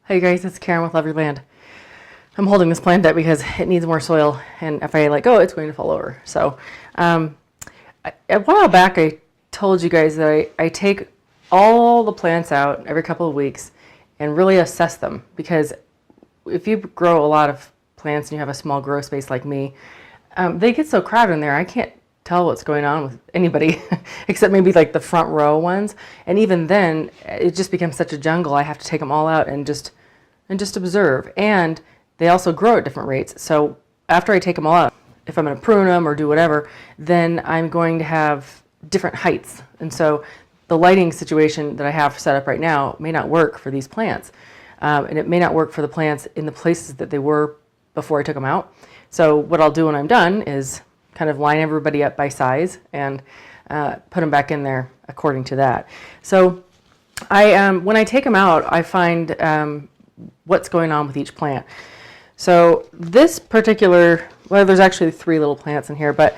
Hey guys, it's Karen with Love Your Land. I'm holding this plant up because it needs more soil, and if I let go, it's going to fall over. So, a while back, I told you guys that I take all the plants out every couple of weeks and really assess them, because if you grow a lot of plants and you have a small grow space like me, they get so crowded in there, I can't tell what's going on with anybody except maybe like the front row ones, and even then it just becomes such a jungle. I have to take them all out and just observe. And they also grow at different rates, so after I take them all out, if I'm going to prune them or do whatever, then I'm going to have different heights, and so the lighting situation that I have set up right now may not work for these plants, and it may not work for the plants in the places that they were before I took them out. So what I'll do when I'm done is kind of line everybody up by size and put them back in there according to that. So when I take them out, I find what's going on with each plant. So this particular, well, there's actually 3 little plants in here, but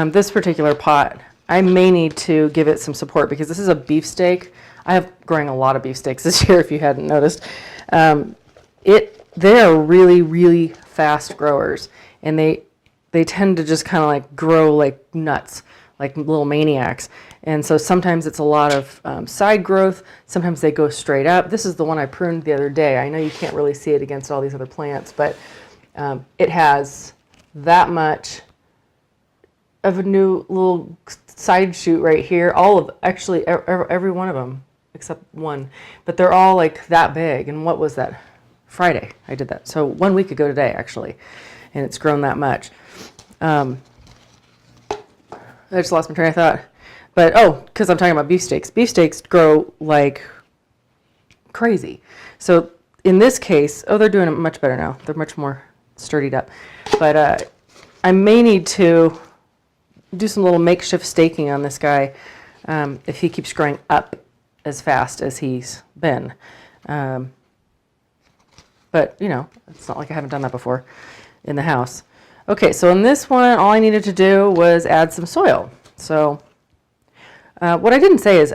this particular pot, I may need to give it some support because this is a beefsteak. I have growing a lot of beefsteaks this year, if you hadn't noticed. They are really, really fast growers, and they tend to just kind of like grow like nuts, like little maniacs. And so sometimes it's a lot of side growth. Sometimes they go straight up. This is the one I pruned the other day. I know you can't really see it against all these other plants, but it has that much of a new little side shoot right here. Actually every one of them except one, but they're all like that big. And what was that? Friday I did that. So 1 week ago today, actually, and it's grown that much. I just lost my train of thought. But, because I'm talking about beefsteaks. Beefsteaks grow like crazy. So in this case, they're doing it much better now. They're much more sturdied up. But I may need to do some little makeshift staking on this guy if he keeps growing up as fast as he's been. But, it's not like I haven't done that before in the house. Okay, so in this one, all I needed to do was add some soil. So what I didn't say is,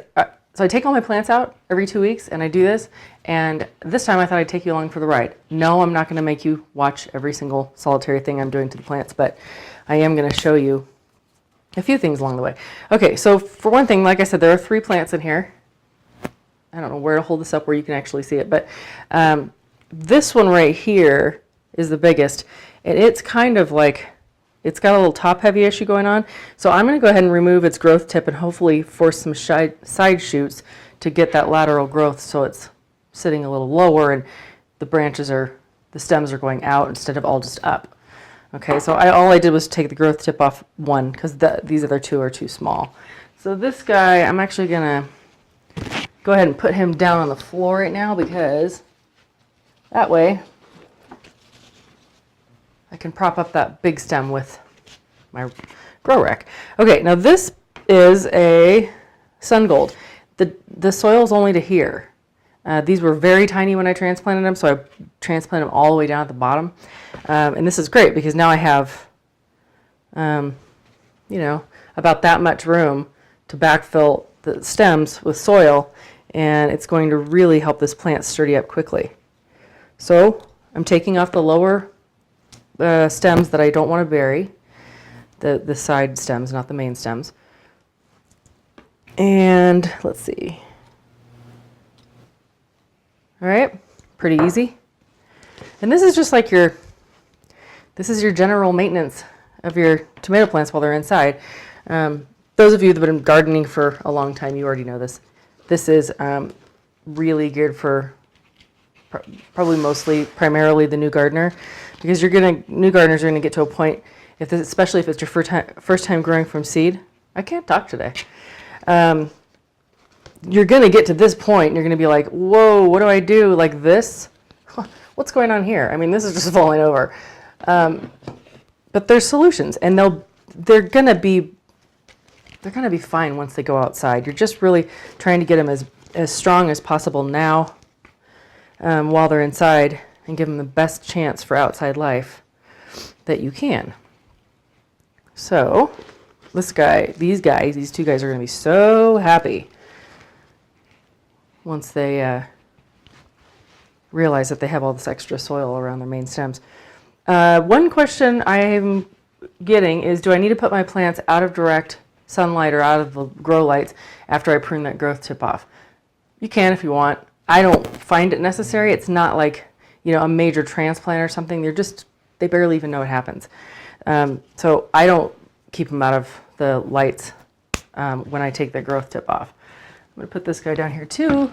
so I take all my plants out every 2 weeks, and I do this, and this time I thought I'd take you along for the ride. No, I'm not going to make you watch every single solitary thing I'm doing to the plants, but I am going to show you a few things along the way. Okay, so for one thing, like I said, there are 3 plants in here. I don't know where to hold this up where you can actually see it, but this one right here is the biggest. And it's kind of like, it's got a little top heavy issue going on. So I'm going to go ahead and remove its growth tip and hopefully force some side shoots to get that lateral growth so it's sitting a little lower and the stems are going out instead of all just up. Okay, so all I did was take the growth tip off one because these other 2 are too small. So this guy, I'm actually going to go ahead and put him down on the floor right now because that way I can prop up that big stem with my grow rack. Okay, now this is a sun gold. The soil's only to here. These were very tiny when I transplanted them, so I transplanted them all the way down at the bottom. And this is great because now I have, about that much room to backfill the stems with soil, and it's going to really help this plant sturdy up quickly. So I'm taking off the lower stems that I don't want to bury, the side stems, not the main stems. And let's see. All right, pretty easy. And this is just like this is your general maintenance of your tomato plants while they're inside. Those of you that have been gardening for a long time, you already know this. This is really geared for primarily the new gardener, because new gardeners are gonna get to a point, especially if it's your first time growing from seed. I can't talk today. You're gonna get to this point, and you're gonna be like, "Whoa, what do I do? Like this? What's going on here? I mean, this is just falling over." But there's solutions, and they're gonna be fine once they go outside. You're just really trying to get them as strong as possible now. While they're inside, and give them the best chance for outside life that you can. So these 2 guys are going to be so happy once they realize that they have all this extra soil around their main stems. One question I'm getting is, do I need to put my plants out of direct sunlight or out of the grow lights after I prune that growth tip off? You can if you want. I don't find it necessary. It's not like, you know, a major transplant or something. They barely even know it happens. So I don't keep them out of the lights when I take the growth tip off. I'm going to put this guy down here too.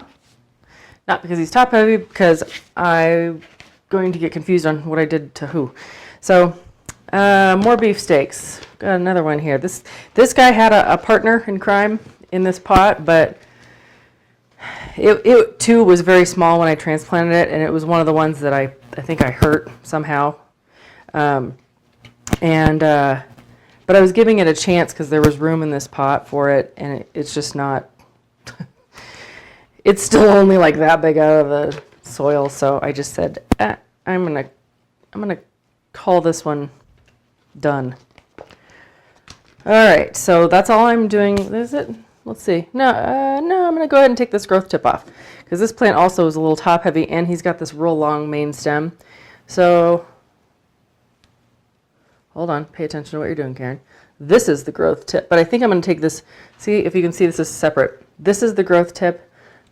Not because he's top heavy, because I'm going to get confused on what I did to who. So more beefsteaks. Got another one here. This guy had a partner in crime in this pot, but it too was very small when I transplanted it, and it was one of the ones that I think I hurt somehow. But I was giving it a chance because there was room in this pot for it, and it's just not. It's still only like that big out of the soil, so I just said, I'm gonna call this one done. All right, so that's all I'm doing. Is it? Let's see. No, I'm gonna go ahead and take this growth tip off because this plant also is a little top heavy, and he's got this real long main stem. So hold on, pay attention to what you're doing, Karen. This is the growth tip, but I think I'm gonna take this. See if you can see this is separate. This is the growth tip.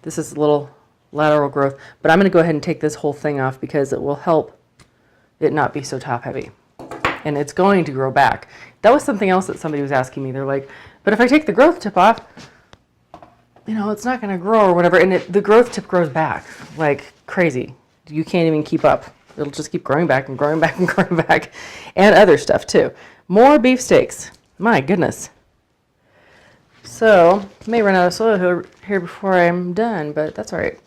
This is a little lateral growth, but I'm going to go ahead and take this whole thing off because it will help it not be so top heavy. And it's going to grow back. That was something else that somebody was asking me. They're like, but if I take the growth tip off, you know, it's not going to grow or whatever. And the growth tip grows back like crazy. You can't even keep up. It'll just keep growing back and growing back and growing back. And other stuff too. More beefsteaks. My goodness. So, I may run out of soil here before I'm done, but that's all right.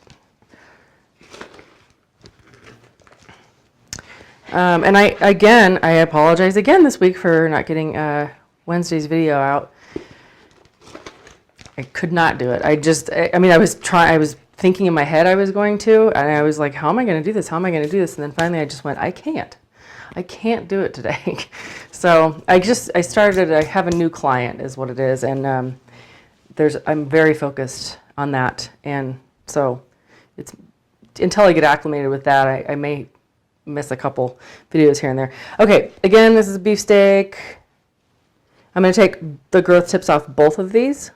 And I apologize again this week for not getting Wednesday's video out. I could not do it. I was thinking in my head I was going to, and I was like, how am I going to do this? How am I going to do this? And then finally I just went, I can't do it today. So I have a new client is what it is. And I'm very focused on that. And so it's until I get acclimated with that, I may miss a couple videos here and there. Okay, again, this is a beefsteak. I'm going to take the growth tips off both of these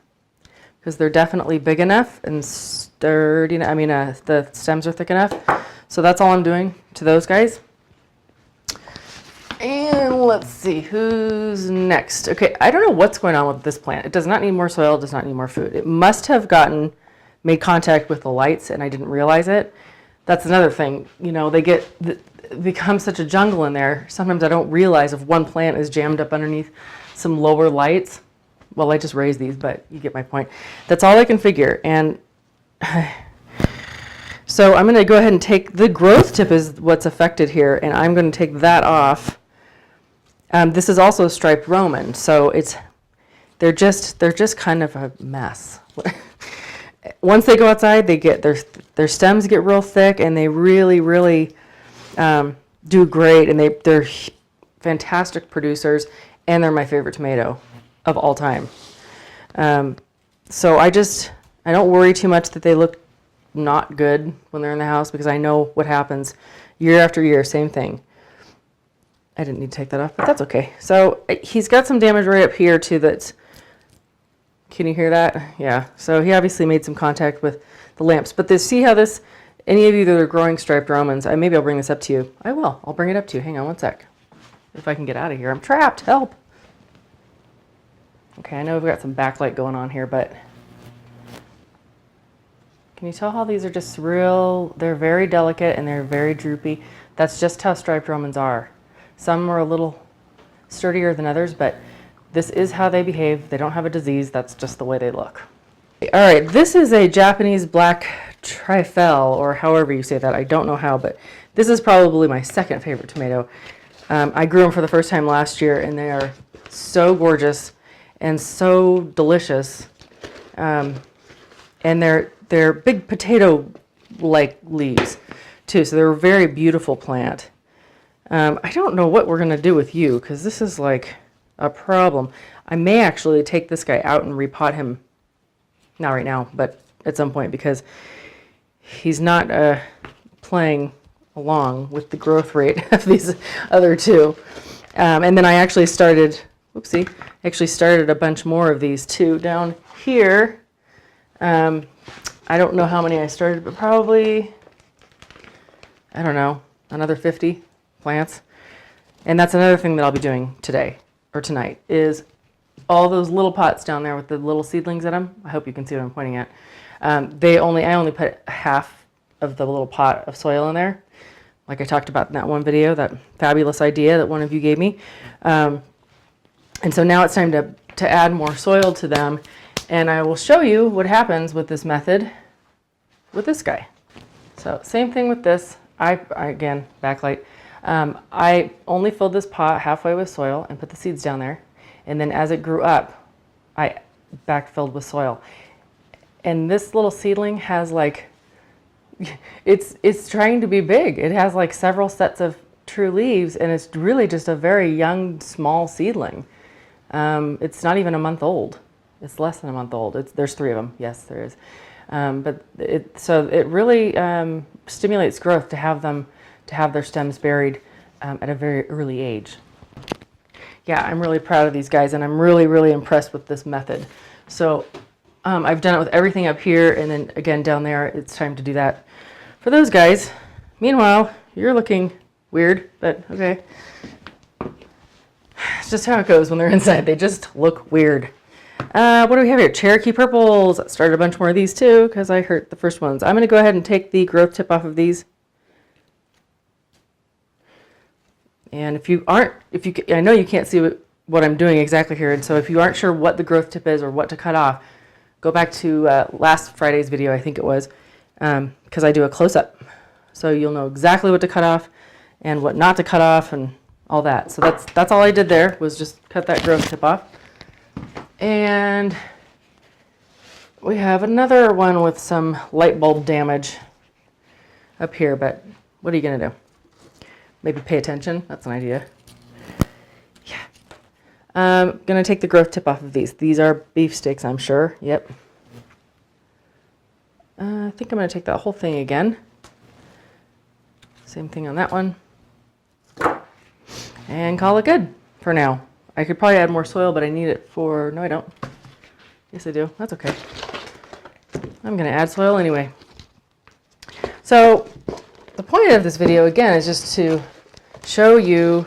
because they're definitely big enough and sturdy. The stems are thick enough. So that's all I'm doing to those guys. And let's see, who's next? Okay, I don't know what's going on with this plant. It does not need more soil, it does not need more food. It must have made contact with the lights and I didn't realize it. That's another thing. You know, become such a jungle in there. Sometimes I don't realize if one plant is jammed up underneath some lower lights. Well, I just raised these, but you get my point. That's all I can figure. And so I'm going to go ahead and take the growth tip is what's affected here, and I'm going to take that off. This is also a striped Roman, so they're just kind of a mess. Once they go outside, they get their stems get real thick, and they really, really do great, and they're fantastic producers, and they're my favorite tomato of all time. So I don't worry too much that they look not good when they're in the house because I know what happens year after year, same thing. I didn't need to take that off, but that's okay. So he's got some damage right up here too. Can you hear that? Yeah. So he obviously made some contact with the lamps. But see how any of you that are growing striped Romans, maybe I'll bring this up to you. I will. I'll bring it up to you. Hang on one sec. If I can get out of here. I'm trapped. Help. Okay, I know we've got some backlight going on here, but can you tell how these are just they're very delicate and they're very droopy. That's just how striped Romans are. Some are a little sturdier than others, but this is how they behave. They don't have a disease. That's just the way they look. All right, this is a Japanese black trifle, or however you say that. I don't know how, but this is probably my second favorite tomato. I grew them for the first time last year, and they are so gorgeous and so delicious. And they're big potato-like leaves, too, so they're a very beautiful plant. I don't know what we're going to do with you, because this is like a problem. I may actually take this guy out and repot him, not right now, but at some point, because he's not playing along with the growth rate of these other two. And then I actually started, actually started a bunch more of these too down here. I don't know how many I started, but probably, I don't know, another 50 plants. And that's another thing that I'll be doing today or tonight is all those little pots down there with the little seedlings in them. I hope you can see what I'm pointing at. I only put half of the little pot of soil in there, like I talked about in that one video, that fabulous idea that one of you gave me. And so now it's time to add more soil to them, and I will show you what happens with this method with this guy. So same thing with this. I again, backlight. I only filled this pot halfway with soil and put the seeds down there, and then as it grew up, I backfilled with soil. And this little seedling has like, it's trying to be big. It has like several sets of true leaves, and it's really just a very young, small seedling. It's not even a month old. It's less than a month old. There's 3 of them. Yes, there is. So it really stimulates growth to have their stems buried at a very early age. Yeah, I'm really proud of these guys, and I'm really, really impressed with this method. So I've done it with everything up here, and then again down there, it's time to do that for those guys. Meanwhile, you're looking weird, but okay. It's just how it goes when they're inside. They just look weird. What do we have here? Cherokee purples. I started a bunch more of these too because I hurt the first ones. I'm going to go ahead and take the growth tip off of these. And I know you can't see what I'm doing exactly here, and so if you aren't sure what the growth tip is or what to cut off, go back to last Friday's video, I think it was, because I do a close-up. So you'll know exactly what to cut off and what not to cut off and all that. So that's all I did there, was just cut that growth tip off. And we have another one with some light bulb damage up here, but what are you going to do? Maybe pay attention. That's an idea. Yeah. I'm going to take the growth tip off of these. These are beefsteaks, I'm sure. Yep. I think I'm going to take that whole thing again. Same thing on that one. And call it good for now. I could probably add more soil, but I need it for... No, I don't. Yes, I do. That's okay. I'm going to add soil anyway. So the point of this video, again, is just to show you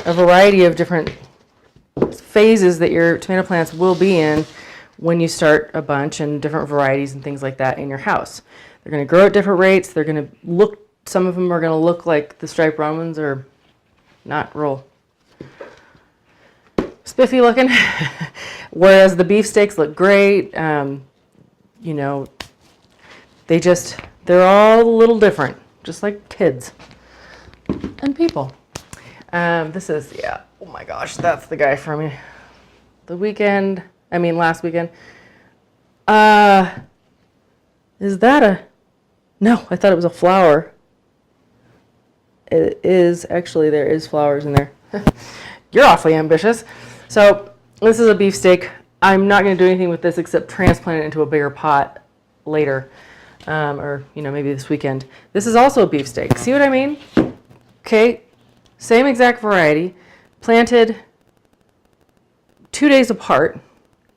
a variety of different phases that your tomato plants will be in when you start a bunch, and different varieties and things like that in your house. They're going to grow at different rates. They're going to look, some of them are going to look like the striped brown ones, or not real spiffy looking, whereas the beefsteaks look great. You know, they're all a little different, just like kids and people. This is, yeah, oh my gosh, that's the guy from last weekend. Is that no, I thought it was a flower. It is, actually, there is flowers in there. You're awfully ambitious. So this is a beefsteak. I'm not going to do anything with this except transplant it into a bigger pot later, or maybe this weekend. This is also a beefsteak. See what I mean? Okay, same exact variety, planted 2 days apart.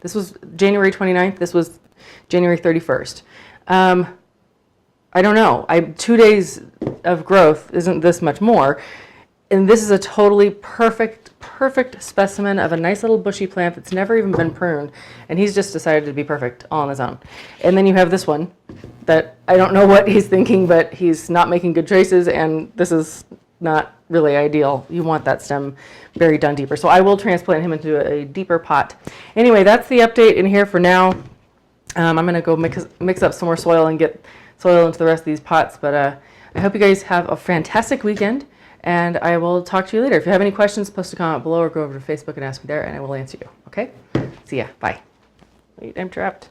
This was January 29th. This was January 31st. I don't know. 2 days of growth isn't this much more. And this is a totally perfect specimen of a nice little bushy plant that's never even been pruned. And he's just decided to be perfect all on his own. And then you have this one that I don't know what he's thinking, but he's not making good choices, and this is not really ideal. You want that stem buried down deeper. So I will transplant him into a deeper pot. Anyway, that's the update in here for now. I'm going to go mix up some more soil and get soil into the rest of these pots. But I hope you guys have a fantastic weekend, and I will talk to you later. If you have any questions, post a comment below or go over to Facebook and ask me there, and I will answer you. Okay? See ya. Bye. Wait, I'm trapped.